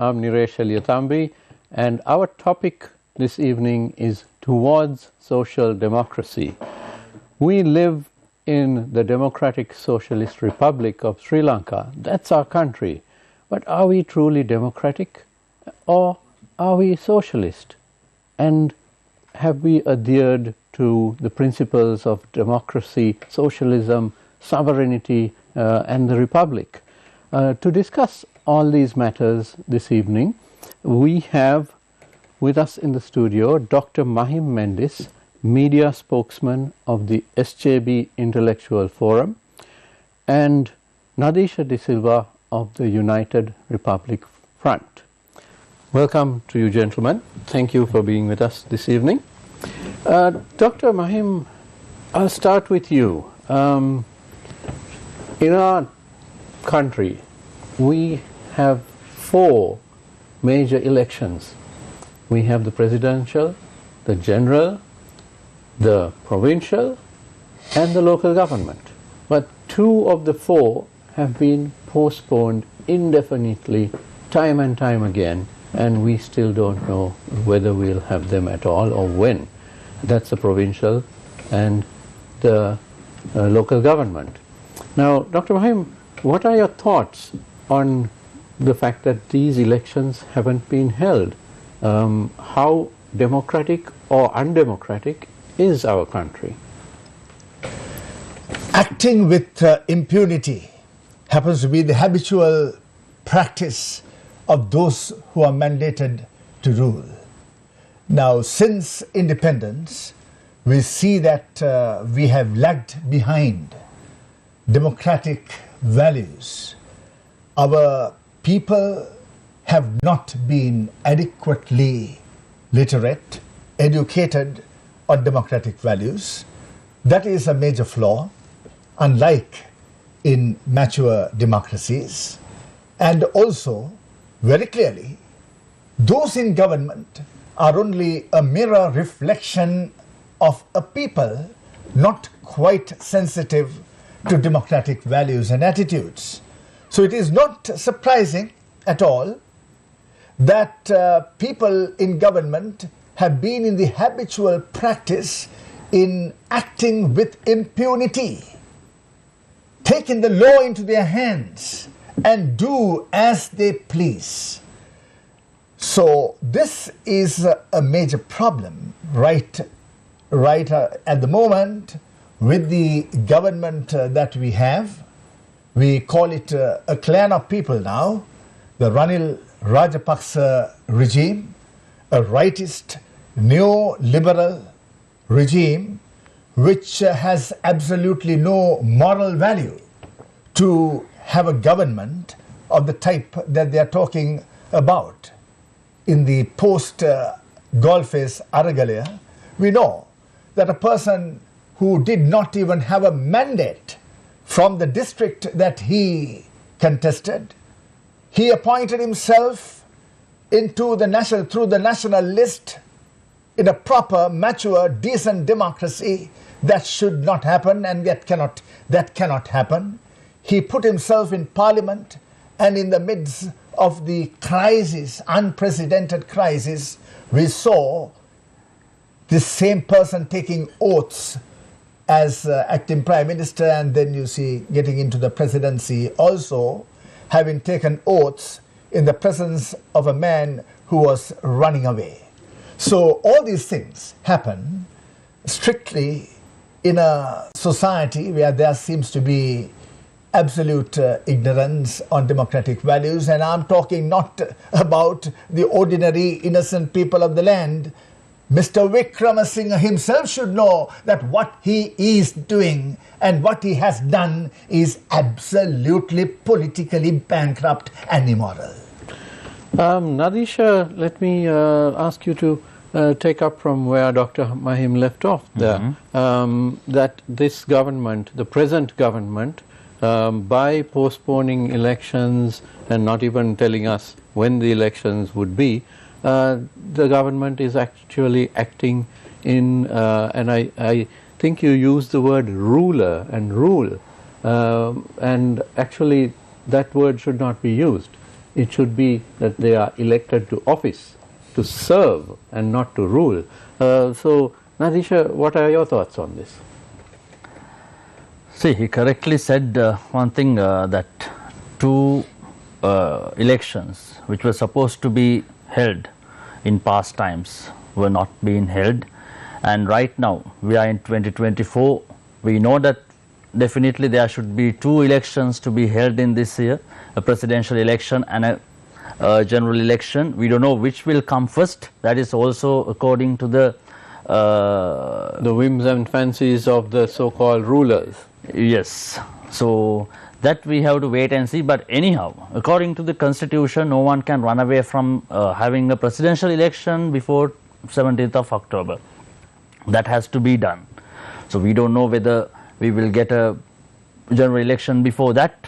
I'm Nadeesha Liatambi, and our topic this evening is Towards Social Democracy. We live in the Democratic Socialist Republic of Sri Lanka. That's our country. But are we truly democratic, or are we socialist? And have we adhered to the principles of democracy, socialism, sovereignty, and the republic? To discuss all these matters this evening, we have with us in the studio Dr. Mahim Mendis, media spokesman of the SJB Intellectual Forum, and Nadeesha de Silva of the United Republic Front. Welcome to you, gentlemen. Thank you for being with us this evening. Dr. Mahim, I'll start with you. In our country, we have 4 major elections. We have the presidential, the general, the provincial, and the local government. But 2 of the 4 have been postponed indefinitely, time and time again, and we still don't know whether we'll have them at all or when. That's the provincial and the local government. Now, Dr. Mahim, what are your thoughts on the fact that these elections haven't been held? How democratic or undemocratic is our country? Acting with impunity happens to be the habitual practice of those who are mandated to rule. Now, since independence, we see that we have lagged behind democratic values. Our people have not been adequately literate, educated on democratic values. That is a major flaw, unlike in mature democracies. And also, very clearly, those in government are only a mirror reflection of a people not quite sensitive to democratic values and attitudes. So it is not surprising at all that people in government have been in the habitual practice in acting with impunity, taking the law into their hands and do as they please. So this is a major problem right at the moment with the government that we have. We call it a clan of people now, the Ranil Rajapaksa regime, a rightist neoliberal regime which has absolutely no moral value to have a government of the type that they are talking about. In the post-Golfes Aragalaya, we know that a person who did not even have a mandate from the district that he contested, he appointed himself into the through the national list in a proper, mature, decent democracy. That should not happen, and that cannot happen. He put himself in parliament, and in the midst of the crisis, unprecedented crisis, we saw this same person taking oaths as acting prime minister, and then you see getting into the presidency also, having taken oaths in the presence of a man who was running away. So all these things happen strictly in a society where there seems to be absolute ignorance on democratic values, and I'm talking not about the ordinary innocent people of the land. Mr. Wickramasinghe himself should know that what he is doing and what he has done is absolutely politically bankrupt and immoral. Nadeesha, let me ask you to take up from where Dr. Mahim left off there, that this government, the present government, by postponing elections and not even telling us when the elections would be, the government is actually acting in, and I think you used the word ruler and rule, and actually that word should not be used. It should be that they are elected to office to serve and not to rule. So, Nadeesha, what are your thoughts on this? See, he correctly said one thing, that two elections which were supposed to be held in past times were not being held, and right now we are in 2024. We know that definitely there should be two elections to be held in this year, a presidential election and a general election. We don't know which will come first. That is also according to the whims and fancies of the so-called rulers. Yes, so that we have to wait and see. But anyhow, according to the constitution, no one can run away from having a presidential election before 17th of October. That has to be done. So we don't know whether we will get a general election before that,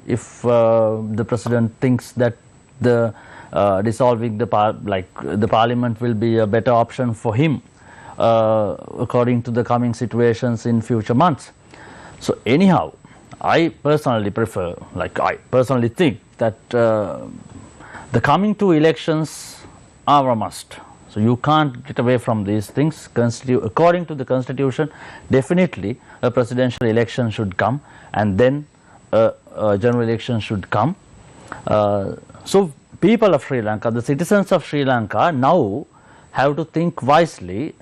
if the president thinks that the dissolving the parliament will be a better option for him, according to the coming situations in future months. So anyhow, I personally prefer, I personally think that the coming two elections are a must. So you can't get away from these things. According to the constitution, definitely a presidential election should come, and then a general election should come. So people of Sri Lanka, the citizens of Sri Lanka now have to think wisely.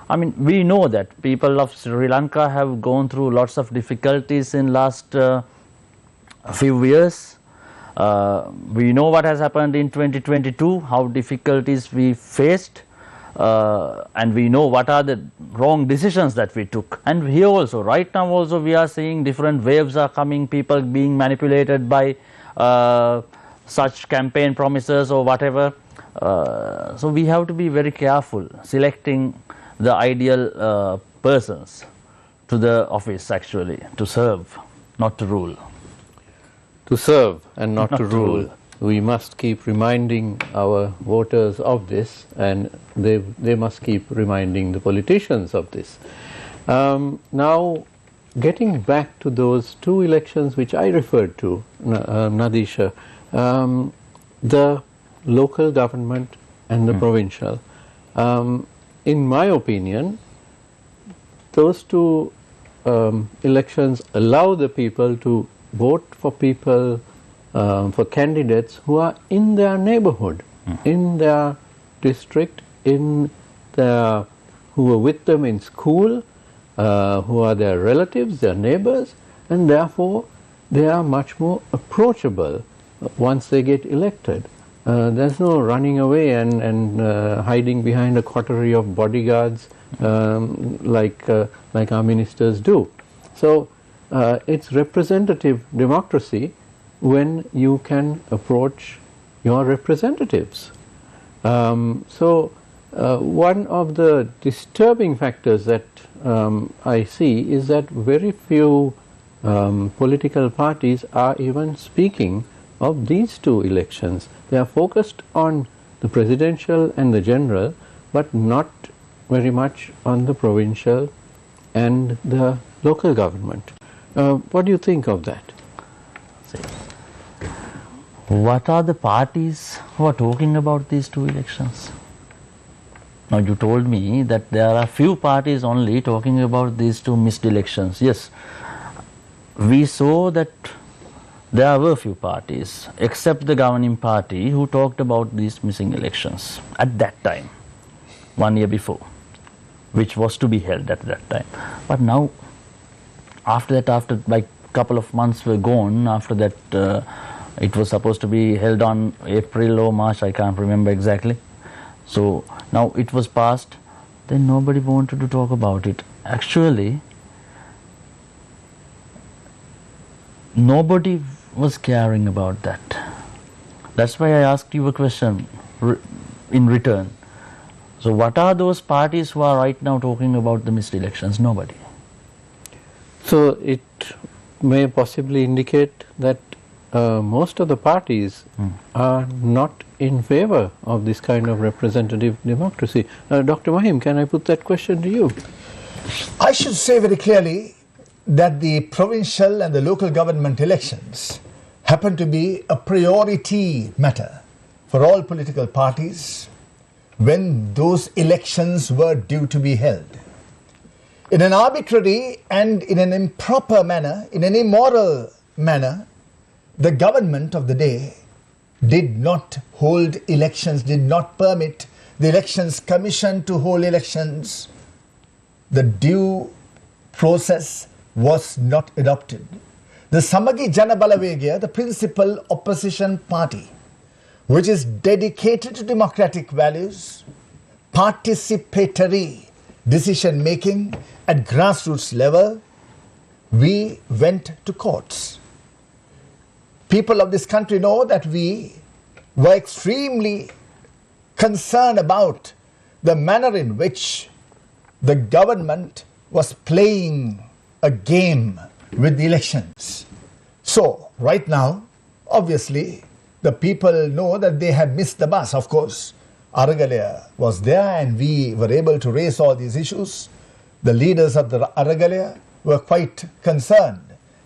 I mean, we know that people of Sri Lanka have gone through lots of difficulties in last few years. We know what has happened in 2022, how difficulties we faced, and we know what are the wrong decisions that we took. And here also, right now also, we are seeing different waves are coming, people being manipulated by such campaign promises or whatever. So we have to be very careful selecting the ideal persons to the office, actually, to serve, not to rule. To serve and not to rule. We must keep reminding our voters of this, and they must keep reminding the politicians of this. Now, getting back to those two elections which I referred to, Nadeesha, the local government and the provincial. In my opinion, those two elections allow the people to vote for people, for candidates who are in their neighborhood, in their district, who are with them in school, who are their relatives, their neighbors, and therefore they are much more approachable once they get elected. There's no running away and hiding behind a coterie of bodyguards like our ministers do. So it's representative democracy when you can approach your representatives. So one of the disturbing factors that I see is that very few political parties are even speaking of these two elections. They are focused on the presidential and the general, but not very much on the provincial and the local government. What do you think of that? What are the parties who are talking about these two elections? Now, you told me that there are few parties only talking about these two missed elections. Yes, we saw that there were few parties, except the governing party, who talked about these missing elections at that time, 1 year before, which was to be held at that time. But now, after like couple of months were gone, after that it was supposed to be held on April or March, I can't remember exactly. So now it was passed, then nobody wanted to talk about it. Actually, nobody was caring about that. That's why I asked you a question in return. So what are those parties who are right now talking about the missed elections? Nobody. So it may possibly indicate that most of the parties are not in favor of this kind of representative democracy. Dr. Mahim, can I put that question to you? I should say very clearly that the provincial and the local government elections happened to be a priority matter for all political parties when those elections were due to be held. In an arbitrary and in an improper manner, in an immoral manner, the government of the day did not hold elections, did not permit the Elections Commission to hold elections. The due process was not adopted. The Samagi Jana Balavegya, the principal opposition party, which is dedicated to democratic values, participatory decision making at grassroots level, we went to courts. People of this country know that we were extremely concerned about the manner in which the government was playing a game with the elections. So, right now, obviously, the people know that they have missed the bus. Of course, Aragalaya was there and we were able to raise all these issues. The leaders of the Aragalaya were quite concerned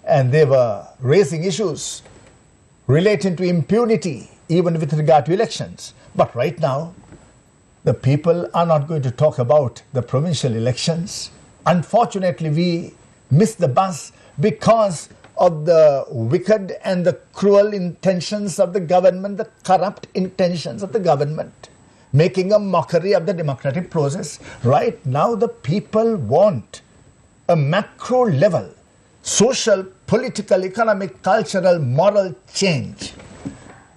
and they were raising issues relating to impunity, even with regard to elections. But right now, the people are not going to talk about the provincial elections. Unfortunately, we missed the bus because of the wicked and the cruel intentions of the government, the corrupt intentions of the government, making a mockery of the democratic process. Right now, the people want a macro level, social, political, economic, cultural, moral change.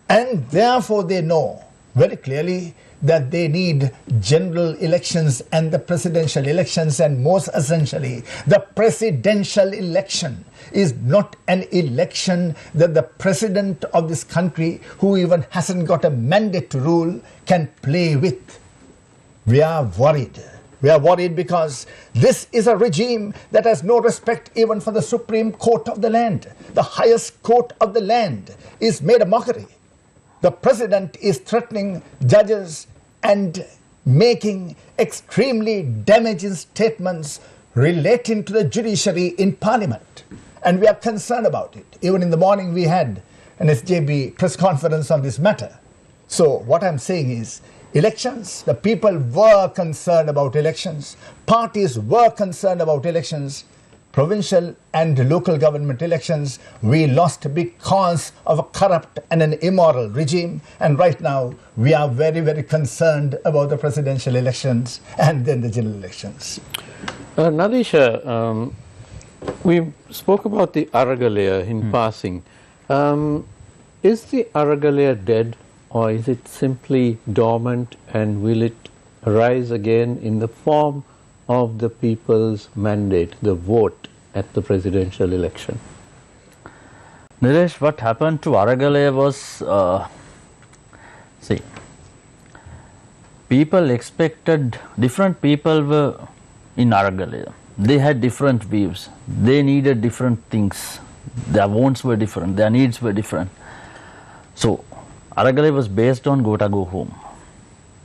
And therefore, they know very clearly that they need general elections and the presidential elections, and most essentially, the presidential election is not an election that the president of this country, who even hasn't got a mandate to rule, can play with. We are worried. We are worried because this is a regime that has no respect even for the Supreme Court of the land. The highest court of the land is made a mockery. The president is threatening judges and making extremely damaging statements relating to the judiciary in parliament. And we are concerned about it. Even in the morning we had an SJB press conference on this matter. So what I'm saying is, elections, the people were concerned about elections, parties were concerned about elections. Provincial and local government elections, we lost because of a corrupt and an immoral regime. And right now, we are very, very concerned about the presidential elections and then the general elections. Nadeesha, we spoke about the Aragalaya in passing. Is the Aragalaya dead, or is it simply dormant, and will it rise again in the form of the people's mandate, the vote at the presidential election? Nilesh, what happened to Aragalaya was, people expected, different people were in Aragalaya. They had different views. They needed different things. Their wants were different. Their needs were different. So, Aragalaya was based on Gota Go Home.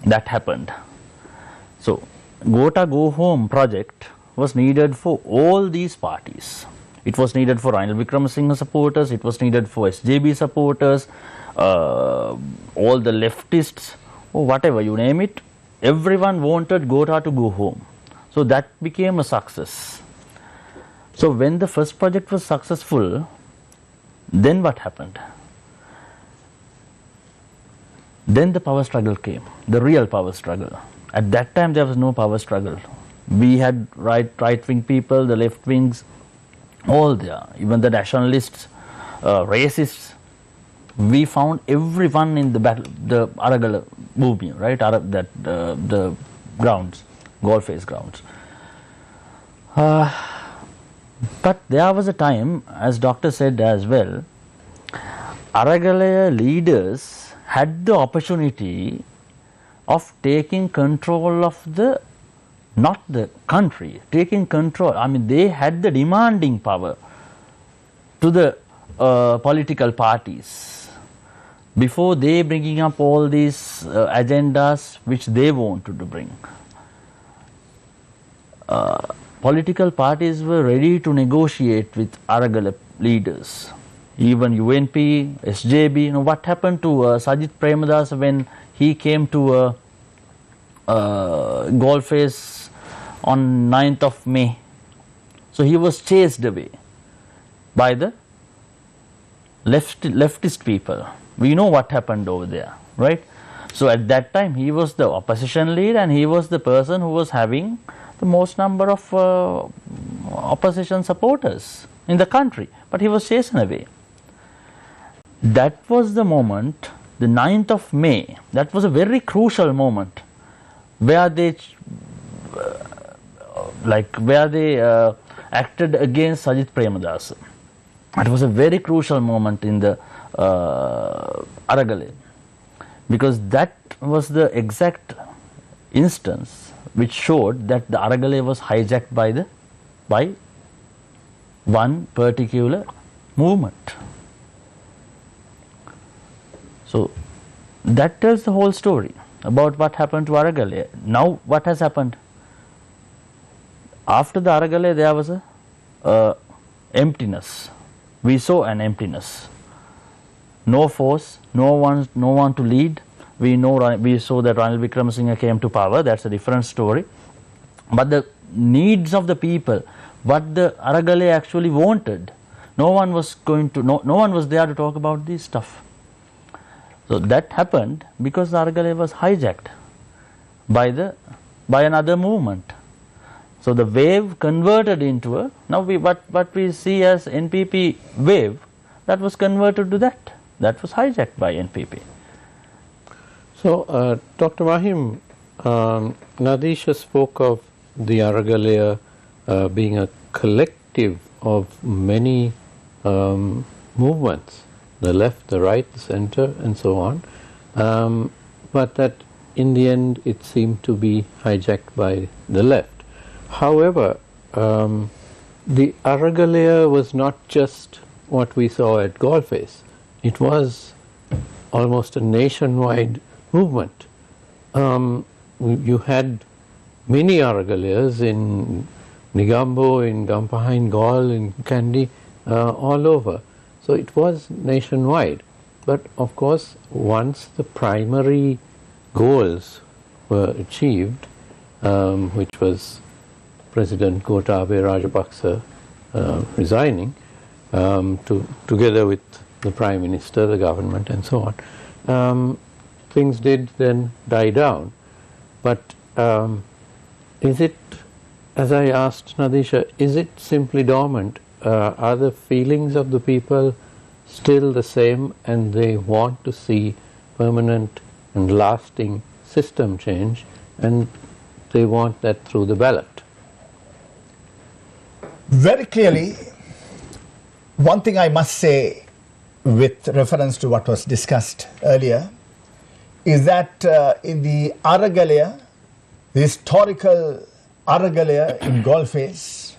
That happened. So, Gota Go Home project was needed for all these parties. It was needed for Ranil Wickramasinghe supporters, it was needed for SJB supporters, all the leftists, or whatever, you name it. Everyone wanted Gota to go home. So that became a success. So when the first project was successful, then what happened? Then the power struggle came, the real power struggle. At that time there was no power struggle. We had right-wing people, the left wings, all there, even the nationalists, racists. We found everyone in the battle, the Aragalaya movement, right? The grounds, Goldface grounds. But there was a time, as doctor said as well, Aragalaya leaders had the opportunity of taking control of the, not the country, taking control. I mean, they had the demanding power to the political parties before they bringing up all these agendas which they wanted to bring. Political parties were ready to negotiate with Aragalaya leaders. even UNP, SJB. You know, what happened to Sajid Premadasa when he came to Golface on 9th of May? So he was chased away by the leftist people. We know what happened over there, right? So at that time he was the opposition leader and he was the person who was having the most number of opposition supporters in the country, but he was chased away. That was the moment, the 9th of May, that was a very crucial moment where they acted against Sajid Premadasa. It was a very crucial moment in the Aragalaya, because that was the exact instance which showed that the Aragalaya was hijacked by one particular movement. So that tells the whole story about what happened to Aragalaya. Now what has happened? After the Aragalaya there was a emptiness. We saw an emptiness. No force, no one to lead. We saw that Ranil Wickremesinghe came to power. That's a different story. But the needs of the people, what the Aragalaya actually wanted, no one was there to talk about this stuff. So that happened because the Aragalaya was hijacked by another movement. So the wave converted into what we see as NPP wave, that was converted to that. That was hijacked by NPP. So, Dr. Mahim, Nadeesha spoke of the Aragalaya being a collective of many movements, the left, the right, the center, and so on, but that in the end it seemed to be hijacked by the left. However, the Aragalaya was not just what we saw at Golface. It was almost a nationwide movement. You had many Aragaliyas in Negombo, in Gampaha, in Gaul, in Kandy, all over. So it was nationwide. But of course, once the primary goals were achieved, which was President Gotabaya Rajapaksa resigning, together with the Prime Minister, the government, and so on, things did then die down. But is it, as I asked Nadeesha, is it simply dormant? Are the feelings of the people still the same, and they want to see permanent and lasting system change, and they want that through the ballot? Very clearly, one thing I must say with reference to what was discussed earlier is that in the Aragalaya, the historical Aragalaya in Golface,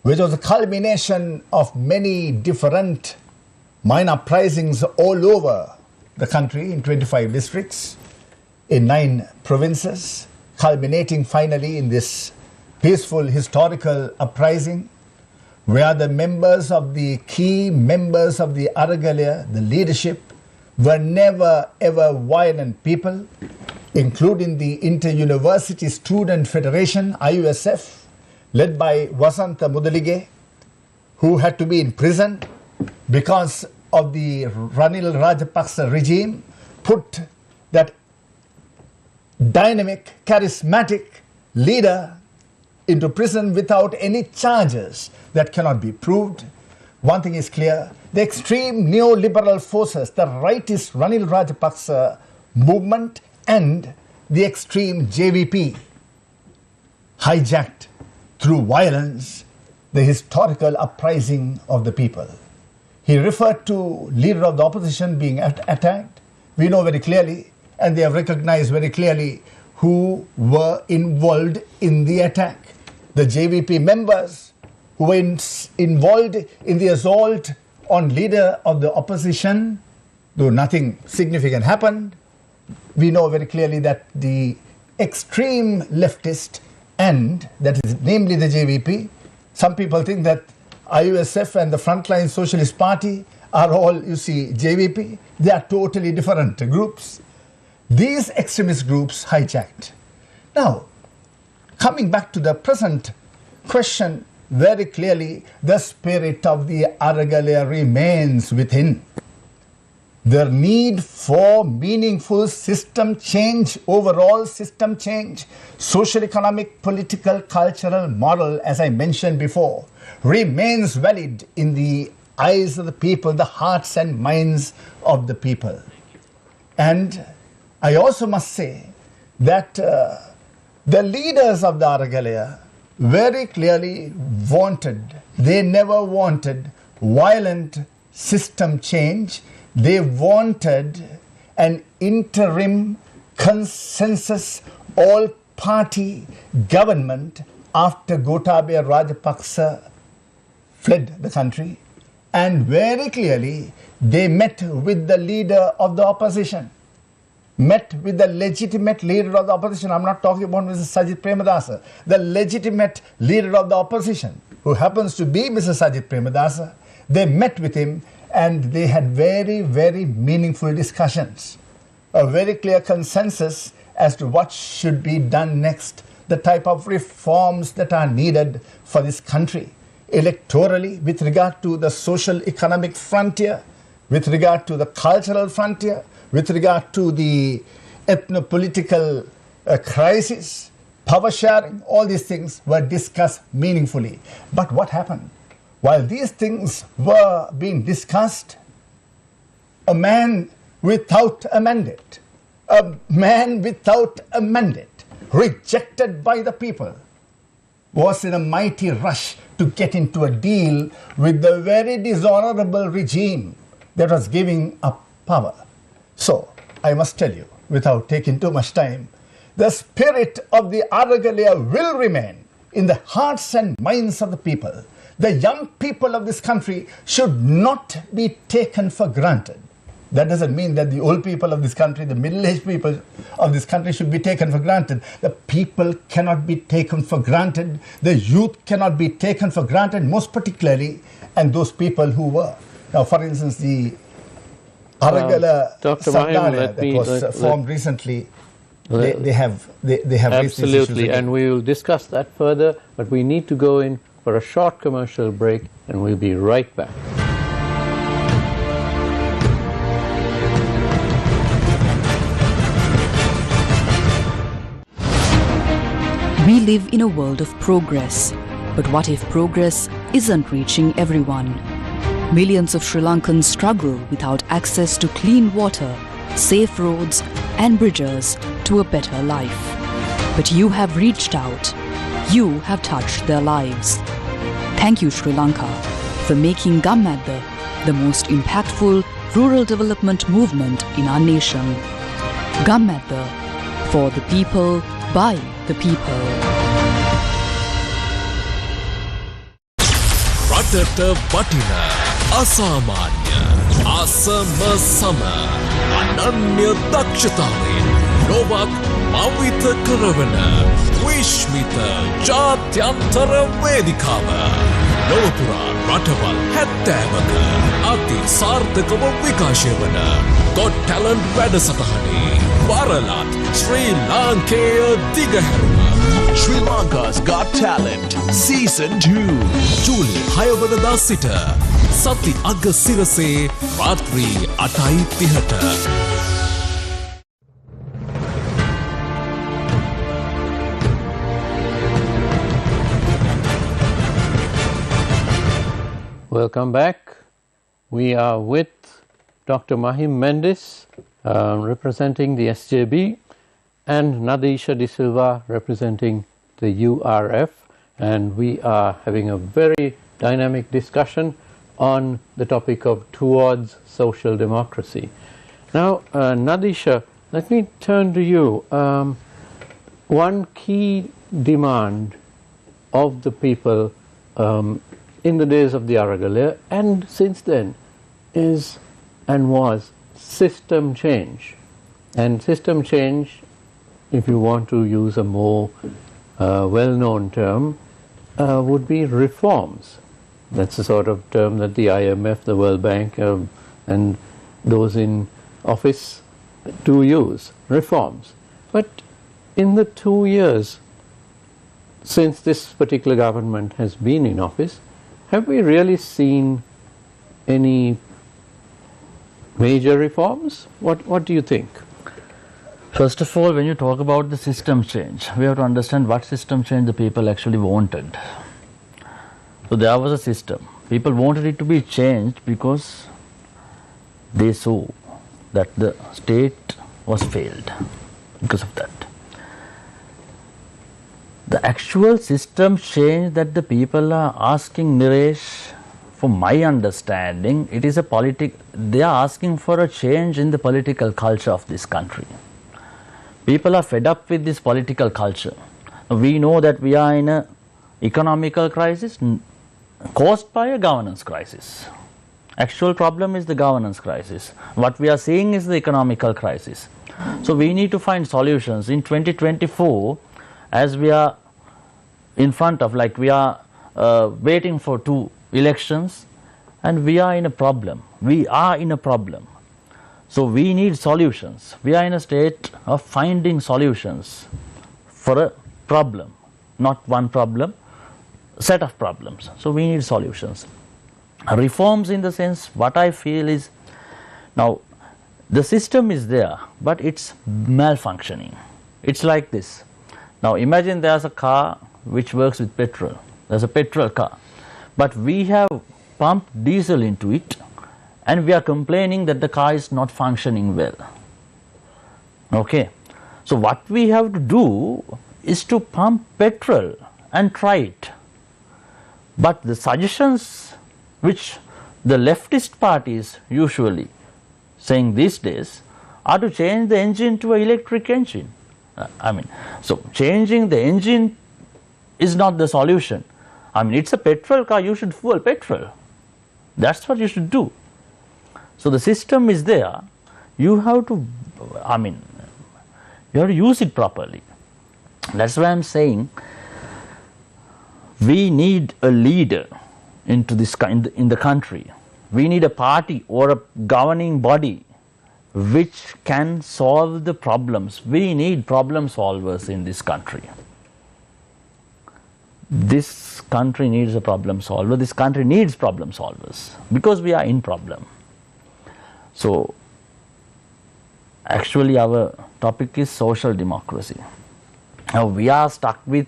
which was a culmination of many different mine uprisings all over the country in 25 districts, in 9 provinces, culminating finally in this peaceful historical uprising, where the key members of the Aragalaya, the leadership, were never ever violent people, including the Inter-University Student Federation, IUSF, led by Vasanta Mudalige, who had to be in prison because of the Ranil Rajapaksa regime, put that dynamic, charismatic leader into prison without any charges that cannot be proved. One thing is clear, the extreme neoliberal forces, the rightist Ranil Rajapaksa movement and the extreme JVP hijacked through violence the historical uprising of the people. He referred to leader of the opposition being attacked. We know very clearly, and they have recognized very clearly who were involved in the attack. The JVP members who were involved in the assault on leader of the opposition, though nothing significant happened. We know very clearly that the extreme leftist and that is namely the JVP, some people think that IUSF and the Frontline Socialist Party are all, you see, JVP. They are totally different groups. These extremist groups hijacked. Now, coming back to the present question, very clearly, the spirit of the Aragalaya remains within. The need for meaningful system change, overall system change, social, economic, political, cultural, moral, as I mentioned before, remains valid in the eyes of the people, the hearts and minds of the people. And I also must say that the leaders of the Aragalaya very clearly they never wanted violent system change. They wanted an interim consensus all-party government after Gotabaya Rajapaksa fled the country. And very clearly, they met with the leader of the opposition, met with the legitimate leader of the opposition. I'm not talking about Mr. Sajid Premadasa, the legitimate leader of the opposition, who happens to be Mr. Sajid Premadasa. They met with him and they had very, very meaningful discussions, a very clear consensus as to what should be done next, the type of reforms that are needed for this country, electorally, with regard to the social economic frontier, with regard to the cultural frontier, with regard to the ethno-political crisis, power sharing, all these things were discussed meaningfully. But what happened? While these things were being discussed, a man without a mandate, rejected by the people, was in a mighty rush to get into a deal with the very dishonorable regime that was giving up power. So, I must tell you, without taking too much time, the spirit of the Aragalaya will remain in the hearts and minds of the people. The young people of this country should not be taken for granted. That doesn't mean that the old people of this country, the middle-aged people of this country should be taken for granted. The people cannot be taken for granted. The youth cannot be taken for granted, most particularly, and those people who were. Now, for instance, the Aragalaya Sardana that was formed recently, they have absolutely, and we will discuss that further, but we need to go in for a short commercial break, and we'll be right back. We live in a world of progress, but what if progress isn't reaching everyone? Millions of Sri Lankans struggle without access to clean water, safe roads and bridges to a better life. But you have reached out. You have touched their lives. Thank you, Sri Lanka, for making Gammadda the most impactful rural development movement in our nation. Gammadda, for the people, by the people. රටට වටින අසාමාන්‍ය අසම සම අනන්‍ය දක්ෂතාවෙන් ලොවක් මවිත කරවන විශ්මිත ජාත්‍යන්තර වේදිකාව ලොවපුරා රටවල් 70ක අති සාර්ථකව විකාශය වන Got Talent වැඩසටහනේ වරලත් ශ්‍රී ලාංකේය දිගහැරුම Sri Lanka's Got Talent Season 2 ජූලි 6 වනදා සිට සති අග සිරසේ රාත්‍රී 8:30ට Welcome back. We are with Dr. Mahim Mendis, representing the SJB, and Nadeesha de Silva, representing the URF, and we are having a very dynamic discussion on the topic of towards social democracy. Now, Nadeesha, let me turn to you. One key demand of the people in the days of the Aragalaya and since then is and was system change. And system change, if you want to use a more well-known term, would be reforms. That's the sort of term that the IMF, the World Bank, and those in office do use, reforms. But in the 2 years since this particular government has been in office, have we really seen any major reforms? What do you think? First of all, when you talk about the system change, we have to understand what system change the people actually wanted. So there was a system. People wanted it to be changed because they saw that the state was failed because of that. The actual system change that the people are asking, Niresh, from my understanding, it is they are asking for a change in the political culture of this country. People are fed up with this political culture. We know that we are in an economical crisis caused by a governance crisis. Actual problem is the governance crisis. What we are seeing is the economical crisis. So we need to find solutions. In 2024, as we are in front of, like we are waiting for 2 elections, and we are in a problem. We are in a problem. So we need solutions. We are in a state of finding solutions for a problem, not one problem, a set of problems. So we need solutions. Reforms in the sense, what I feel is, now the system is there, but it's malfunctioning. It's like this. Now imagine there's a car which works with petrol. There's a petrol car. But we have pumped diesel into it, and we are complaining that the car is not functioning well. Okay. So what we have to do is to pump petrol and try it. But the suggestions which the leftist parties usually saying these days are to change the engine to an electric engine. So changing the engine is not the solution. It's a petrol car, you should fuel petrol. That's what you should do. So the system is there, you have to, you have to use it properly. That's why I'm saying we need a leader into this in the country. We need a party or a governing body which can solve the problems. We need problem solvers in this country. This country needs a problem solver. This country needs problem solvers because we are in problem. So actually our topic is social democracy. Now we are stuck with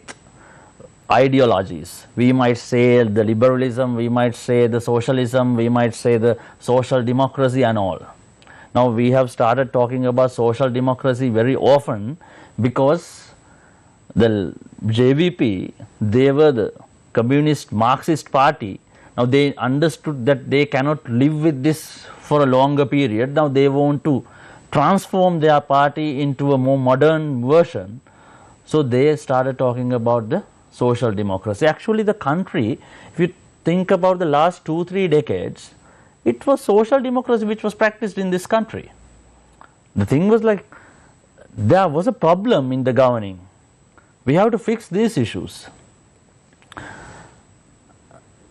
ideologies. We might say the liberalism, we might say the socialism, we might say the social democracy and all. Now we have started talking about social democracy very often because the JVP, they were the communist Marxist party. Now they understood that they cannot live with this for a longer period. Now they want to transform their party into a more modern version. So they started talking about the social democracy. Actually the country, if you think about the last 2-3 decades, it was social democracy which was practiced in this country. The thing was like, there was a problem in the governing. We have to fix these issues.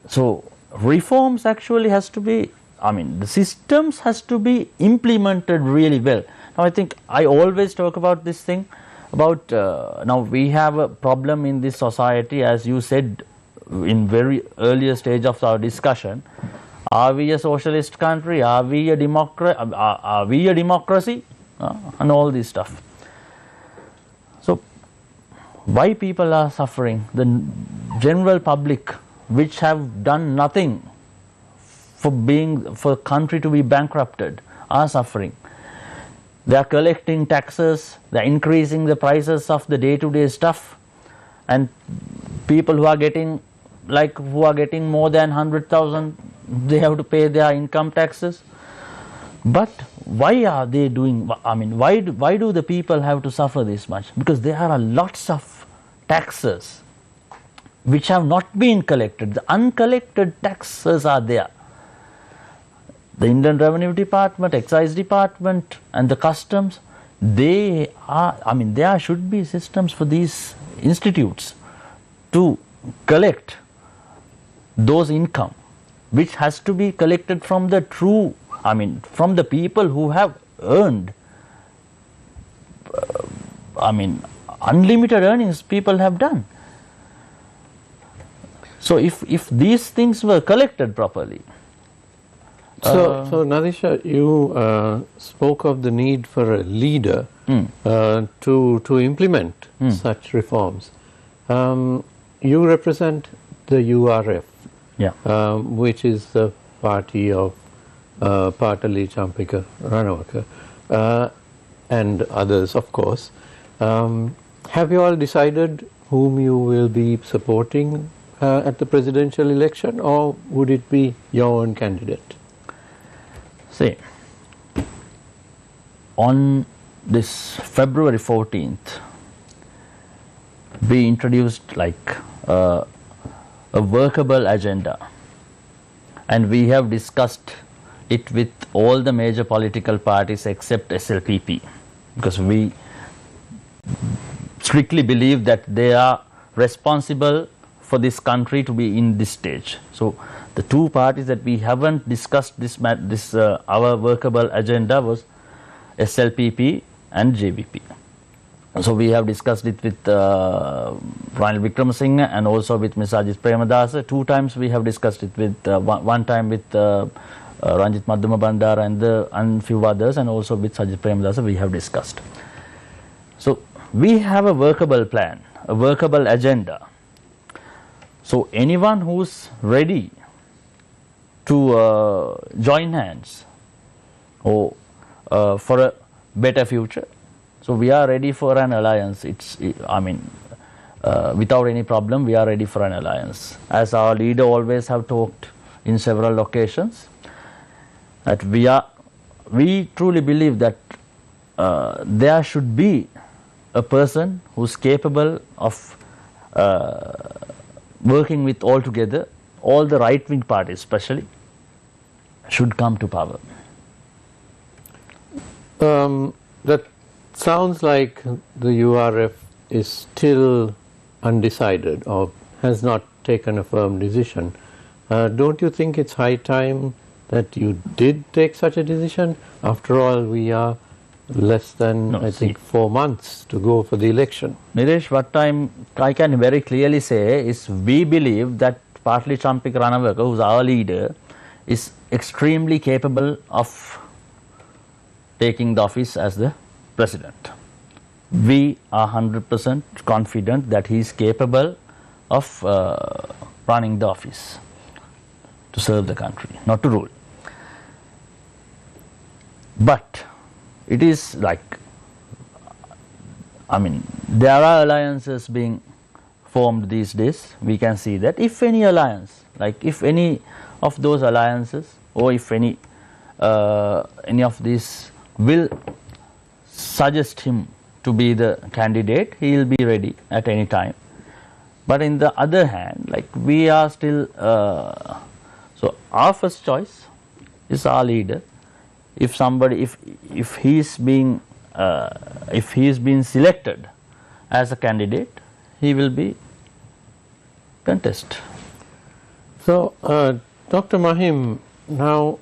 So reforms actually has to be, the systems has to be implemented really well. Now I think I always talk about this thing about now we have a problem in this society, as you said in very earlier stage of our discussion. Are we a socialist country? Are we a democracy? And all this stuff. So why people are suffering? The general public, which have done nothing for country to be bankrupted, are suffering. They are collecting taxes, they are increasing the prices of the day-to-day stuff, and people who are getting more than 100,000, they have to pay their income taxes. But why are they doing, why do the people have to suffer this much? Because there are lots of taxes which have not been collected. The uncollected taxes are there. The Indian Revenue Department, Excise Department and the Customs, there should be systems for these institutes to collect those income, which has to be collected from the true, from the people who have earned, unlimited earnings people have done. So if these things were collected properly. So Nadeesha, you spoke of the need for a leader to implement such reforms. You represent the URF, which is the party of Patali Champika Ranawaka and others, of course. Have you all decided whom you will be supporting at the presidential election, or would it be your own candidate? See, on this February 14th, we introduced like a workable agenda, and we have discussed it with all the major political parties except SLPP, because we strictly believe that they are responsible for this country to be in this stage. So the two parties that we haven't discussed this our workable agenda was SLPP and JVP. So we have discussed it with Ranil Wickramasinghe and also with Ms. Ajit Premadasa. 2 times we have discussed it with, one time with Ranjit Madhuma Bandara and few others, and also with Sajid Premadasa we have discussed. So we have a workable plan, a workable agenda. So anyone who's ready to join hands for a better future, so we are ready for an alliance. Without any problem, we are ready for an alliance. As our leader always have talked in several occasions, that we truly believe that there should be a person who's capable of working with all together, all the right-wing parties especially, should come to power. That sounds like the URF is still undecided or has not taken a firm decision. Don't you think it's high time that you did take such a decision? After all, we are less than, I think, 4 months to go for the election. Nilesh, what I can very clearly say is we believe that Patali Champika Ranawaka, who's our leader, is extremely capable of taking the office as the president. We are 100% confident that he is capable of running the office to serve the country, not to rule. But it is like, there are alliances being formed these days. We can see that if any alliance, like if any of those alliances, or if any of these will suggest him to be the candidate, he will be ready at any time. But in the other hand, like we are still, so our first choice is our leader. If somebody, if he is being selected as a candidate, he will be contest. So, Dr. Mahim, now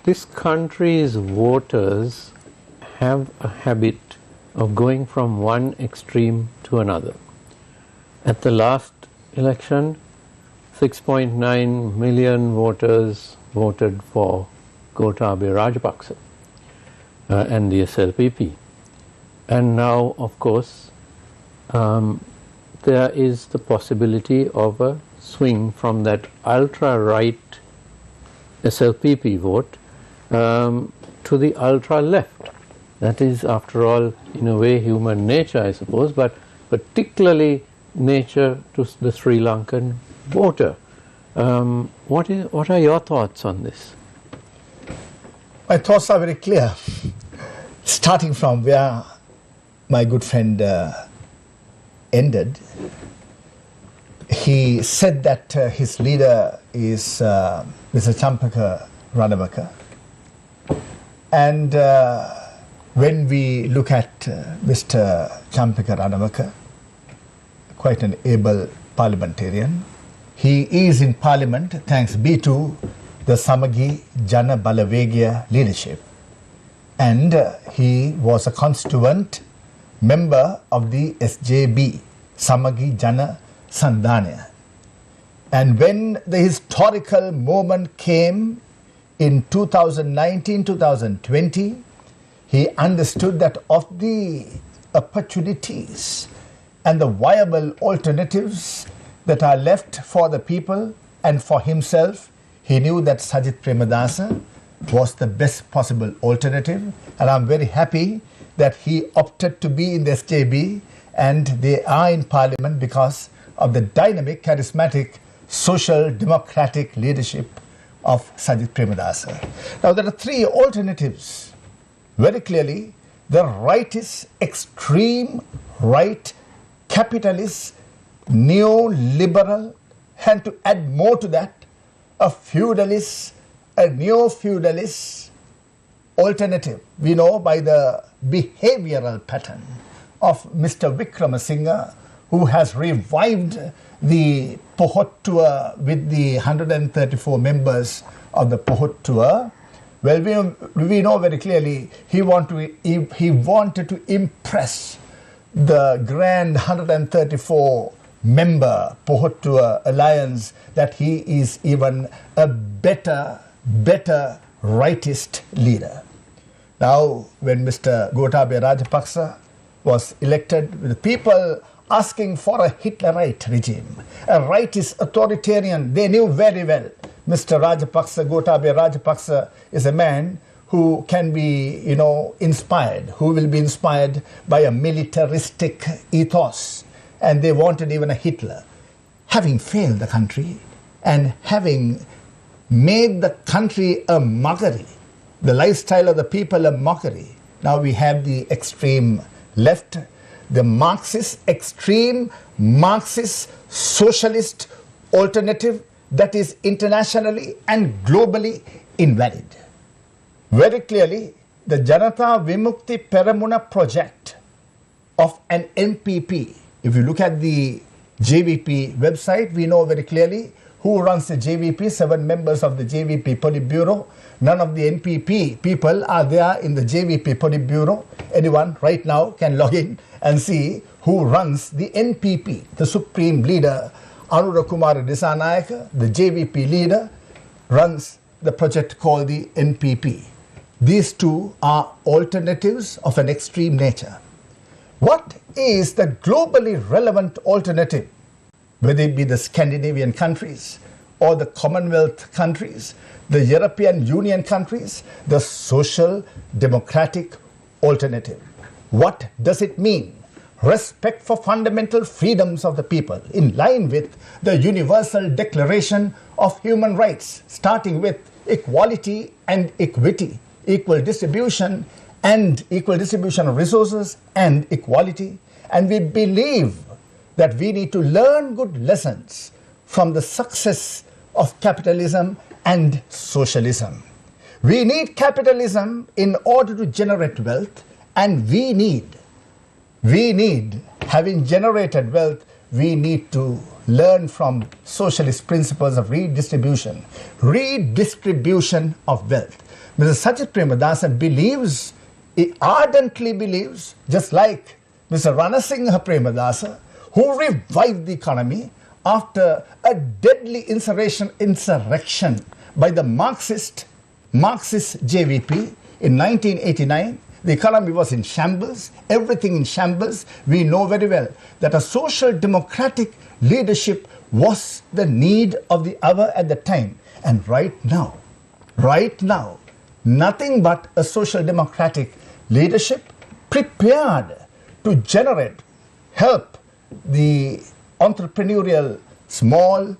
this country's voters have a habit of going from one extreme to another. At the last election, 6.9 million voters voted for Gotabaya Rajapaksa and the SLPP. And now, of course, there is the possibility of a swing from that ultra-right SLPP vote to the ultra-left. That is, after all, in a way, human nature, I suppose, but particularly nature to the Sri Lankan voter. What are your thoughts on this? My thoughts are very clear. Starting from where my good friend ended, he said that his leader is Mr. Champika Ranawaka. And when we look at Mr. Champika Ranawaka, quite an able parliamentarian, He is in Parliament thanks be to the Samagi Jana Balawegya leadership. And he was a constituent member of the SJB, Samagi Jana Sandhana. And when the historical moment came in 2019-2020, he understood that of the opportunities and the viable alternatives that are left for the people and for himself, he knew that Sajith Premadasa was the best possible alternative. And I'm very happy that he opted to be in the SJB and they are in Parliament because of the dynamic, charismatic, social democratic leadership of Sajith Premadasa. Now there are three alternatives. Very clearly, the right is extreme right, capitalist, neoliberal, and to add more to that, a feudalist, a neo-feudalist alternative. We know by the behavioral pattern of Mr. Wickramasinghe, who has revived the Pohot tour with the 134 members of the Pohot tour. Well, we know very clearly he wanted to impress the grand 134 member Pohot tour alliance that he is even a better rightist leader. Now, when Mr. Gotabaya Rajapaksa was elected, with the people asking for a Hitlerite regime, a rightist authoritarian, they knew very well Mr. Rajapaksa, Gotabaya Rajapaksa, is a man who can be, inspired, who will be inspired by a militaristic ethos. And they wanted even a Hitler. Having failed the country and having made the country a mockery, the lifestyle of the people a mockery, now we have the extreme left, the Marxist, extreme Marxist, socialist alternative that is internationally and globally invalid. Very clearly, the Janata Vimukti Peramuna project of an NPP, if you look at the JVP website, we know very clearly who runs the JVP, 7 members of the JVP Politburo. None of the NPP people are there in the JVP Politburo. Anyone right now can log in and see who runs the NPP. The Supreme Leader, Anura Kumara Disanayaka, the JVP leader, runs the project called the NPP. These two are alternatives of an extreme nature. What is the globally relevant alternative? Whether it be the Scandinavian countries or the Commonwealth countries, the European Union countries, the social democratic alternative. What does it mean? Respect for fundamental freedoms of the people in line with the Universal Declaration of Human Rights, starting with equality and equity, equal distribution of resources and equality. And we believe that we need to learn good lessons from the success of capitalism and socialism. We need capitalism in order to generate wealth, and we need, having generated wealth, we need to learn from socialist principles of redistribution of wealth. Mr. Sajith Premadasa believes, he ardently believes, just like Mr. Ranasinghe Premadasa, who revived the economy after a deadly insurrection by the Marxist JVP in 1989. The economy was in shambles, everything in shambles. We know very well that a social democratic leadership was the need of the hour at the time. And right now, nothing but a social democratic leadership prepared to generate, help the entrepreneurial, small,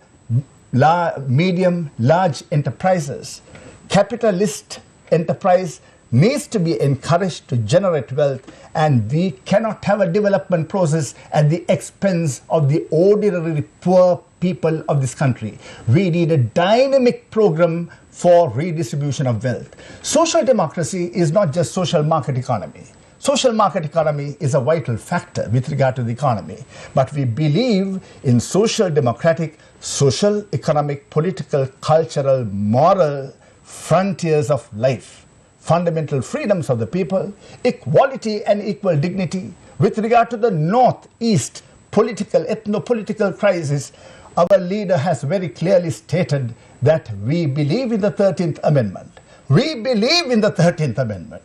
medium, large enterprises. Capitalist enterprise needs to be encouraged to generate wealth, and we cannot have a development process at the expense of the ordinary poor people of this country. We need a dynamic program for redistribution of wealth. Social democracy is not just social market economy. Social market economy is a vital factor with regard to the economy, but we believe in social democratic, social, economic, political, cultural, moral frontiers of life, fundamental freedoms of the people, equality and equal dignity. With regard to the northeast political, ethno-political crisis, our leader has very clearly stated that we believe in the 13th Amendment. We believe in the 13th Amendment.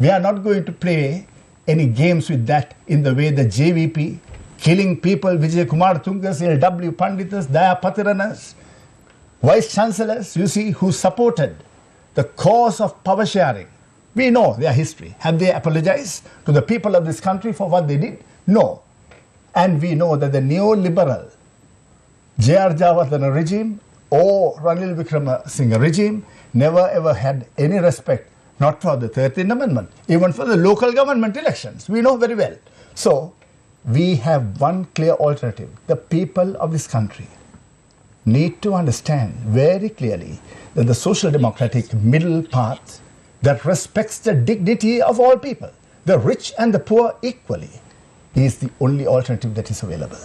We are not going to play any games with that in the way the JVP, killing people, Vijay Kumar Tungas, LW Panditas, Daya Patiranas, vice chancellors, you see, who supported the cause of power sharing. We know their history. Have they apologized to the people of this country for what they did? No. And we know that the neoliberal J.R. Jawardhana regime or Ranil Wickremesinghe regime never ever had any respect, not for the 13th Amendment, even for the local government elections. We know very well. So, we have one clear alternative. The people of this country need to understand very clearly that the social democratic middle path that respects the dignity of all people, the rich and the poor equally, is the only alternative that is available.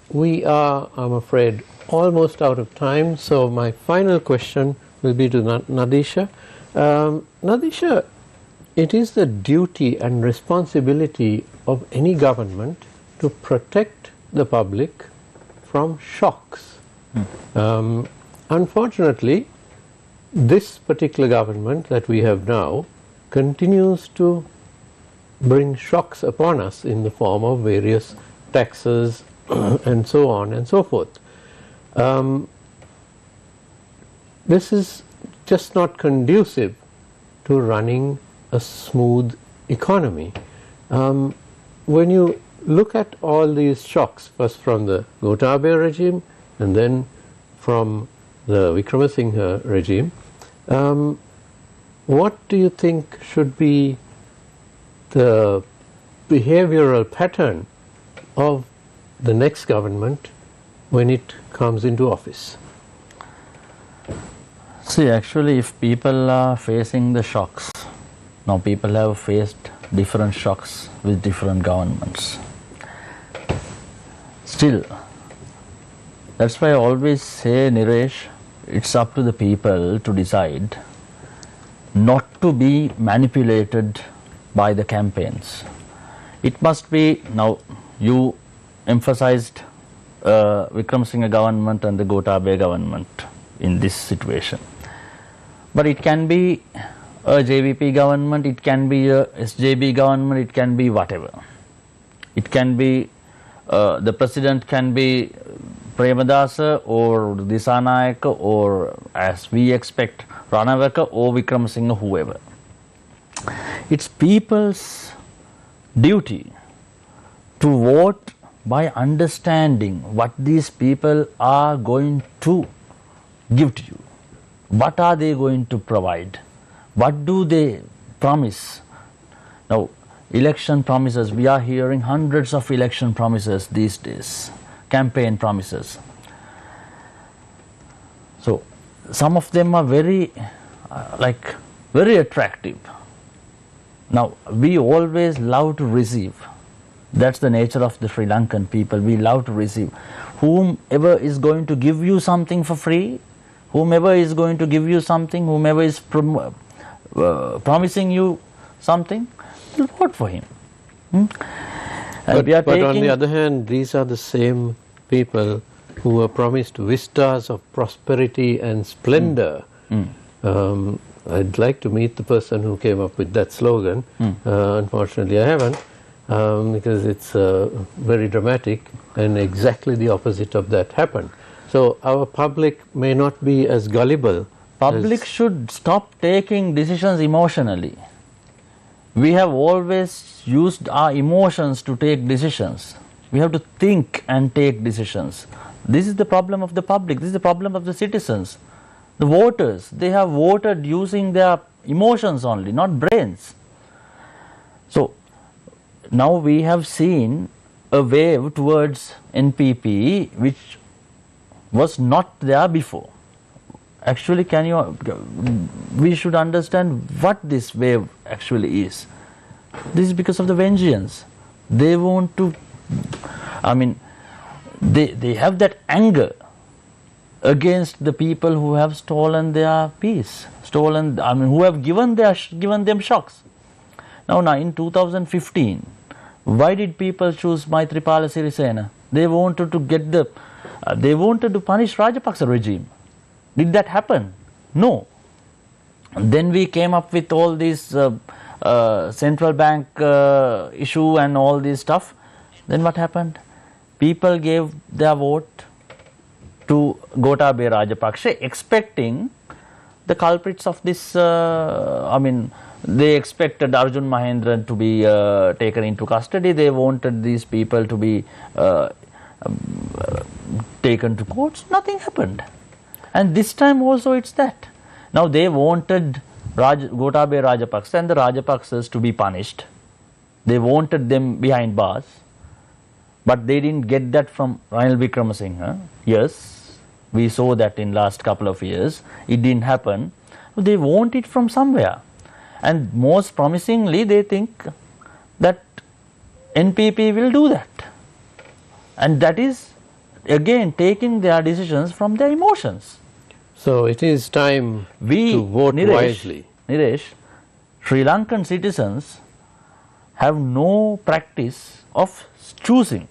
We are, I'm afraid, almost out of time, so my final question will be to Nadeesha. Nadeesha, it is the duty and responsibility of any government to protect the public from shocks. Unfortunately, this particular government that we have now continues to bring shocks upon us in the form of various taxes and so on and so forth. This is just not conducive to running a smooth economy. When you look at all these shocks, first from the Gotabaya regime and then from the Wickremesinghe regime, what do you think should be the behavioral pattern of the next government when it comes into office? See, actually, if people are facing the shocks, now people have faced different shocks with different governments. Still, that's why I always say, Niresh, it's up to the people to decide not to be manipulated by the campaigns. It must be, now you emphasized Wickremesinghe government and the Gotabaya government in this situation. But it can be a JVP government, it can be a SJB government, it can be whatever. It can be, the president can be Premadasa or Disanayaka or, as we expect, Ranawaka or Wickremesinghe, whoever. It's people's duty to vote by understanding what these people are going to give to you. What are they going to provide? What do they promise? Now, election promises, we are hearing hundreds of election promises these days, campaign promises. So, some of them are very, very attractive. Now, we always love to receive. That's the nature of the Sri Lankan people. We love to receive. Whomever is going to give you something for free, whomever is going to give you something, whomever is promising you something, you vote for him. But on the other hand, these are the same people who were promised vistas of prosperity and splendor. I'd like to meet the person who came up with that slogan. Unfortunately, I haven't, because it's very dramatic, and exactly the opposite of that happened. So our public may not be as gullible. Public should stop taking decisions emotionally. We have always used our emotions to take decisions. We have to think and take decisions. This is the problem of the public. This is the problem of the citizens. The voters, they have voted using their emotions only, not brains. So, now we have seen a wave towards NPP which was not there before. Actually, we should understand what this wave actually is. This is because of the vengeance. They want to, I mean, they have that anger against the people who have stolen their peace, who have given them shocks. Now in 2015, why did people choose Maithripala Sirisena? They wanted to get they wanted to punish Rajapaksa regime. Did that happen? No. Then we came up with all these central bank issue and all this stuff. Then what happened? People gave their vote to Gotabaya Rajapaksa, expecting the culprits of this, they expected Arjun Mahendran to be taken into custody. They wanted these people to be taken to courts. Nothing happened. And this time also it's that. Now they wanted Gotabaya Rajapaksa and the Rajapaksas to be punished. They wanted them behind bars. But they didn't get that from Ranil Wickremesinghe. Yes, we saw that in last couple of years. It didn't happen. They want it from somewhere. And most promisingly, they think that NPP will do that. And that is, again, taking their decisions from their emotions. So it is time to vote wisely. Niresh, Sri Lankan citizens have no practice of choosing.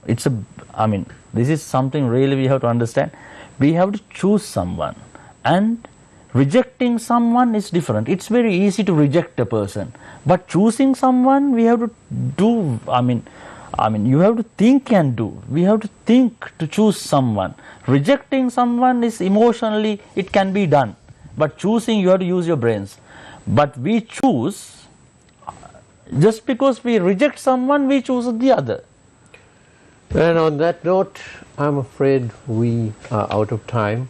This is something really we have to understand. We have to choose someone, and rejecting someone is different. It's very easy to reject a person, but choosing someone we have to do. You have to think and do. We have to think to choose someone. Rejecting someone is emotionally, it can be done, but choosing you have to use your brains. But we choose, just because we reject someone, we choose the other. And on that note, I'm afraid we are out of time.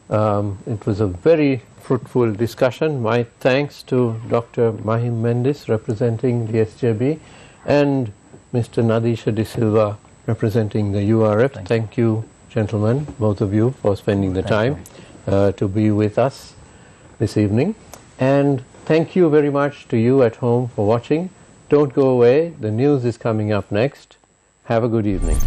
It was a very fruitful discussion. My thanks to Dr. Mahim Mendis, representing the SJB, and Mr. Nadeesha de Silva, representing the URF. Thank you, gentlemen, both of you, for spending the time to be with us this evening. And thank you very much to you at home for watching. Don't go away. The news is coming up next. Have a good evening.